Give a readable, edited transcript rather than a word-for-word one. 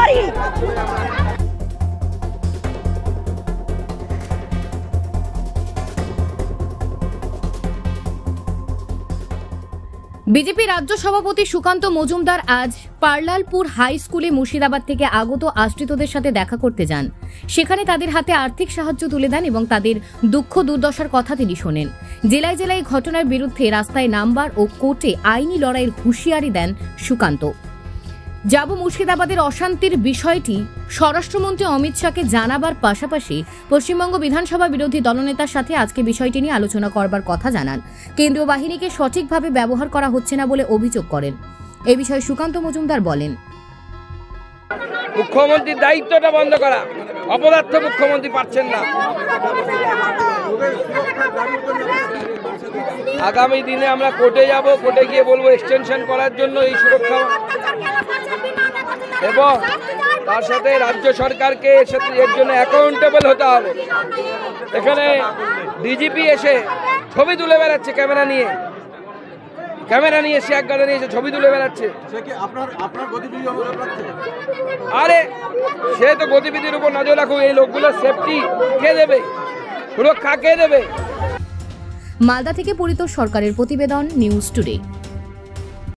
পারি। বিজেপি রাজ্য সভাপতি সুকান্ত মজুমদার আজ পার্লালপুর হাই স্কুলে মুর্শিদাবাদ থেকে আগত আশ্রিতদের সাথে দেখা করতে যান। সেখানে তাদের হাতে আর্থিক সাহায্য তুলে দেন এবং তাদের দুঃখ দুর্দশার কথা তিনি শোনেন। জেলায় জেলায় ঘটনার বিরুদ্ধে রাস্তায় নামবার ও কোর্টে আইনি লড়াইয়ের হুঁশিয়ারি দেন সুকান্ত। যাব মুর্শিদাবাদের অশান্তির বিষয়টি স্বরাষ্ট্রমন্ত্রী অমিত শাহকে জানাবার পাশাপাশি পশ্চিমবঙ্গ বিধানসভা বিরোধী দলনেতার সাথে আজকে বিষয়টি নিয়ে আলোচনা করবার কথা জানান। কেন্দ্রীয় বাহিনীকে সঠিকভাবে ব্যবহার করা হচ্ছে না বলে অভিযোগ করেন। এ বিষয়ে সুকান্ত মজুমদার বলেন, মুখ্যমন্ত্রীর দায়িত্বটা বন্ধ করা, অপদার্থ মুখ্যমন্ত্রী পারছেন না। আগামী দিনে আমরা কোর্টে যাব, কোর্টে গিয়ে বলবো এক্সটেনশন করার জন্য এই সুরক্ষা, এবং তার সাথে রাজ্য সরকারকে এর জন্য অ্যাকাউন্টেবল হতে হবে। এখানে ডিজিপি এসে ছবি তুলে বেড়াচ্ছে, ক্যামেরা নিয়ে সে এক গাড়ি নিয়ে এসে ছবি তুলে বেড়াচ্ছে। আরে সে তো গতিবিধির উপর নজর রাখুক, এই লোকগুলোর সেফটি কে দেবে, সুরক্ষা কে দেবে? মালদা থেকে পরিতোষ সরকারের প্রতিবেদন, নিউজ টুডে।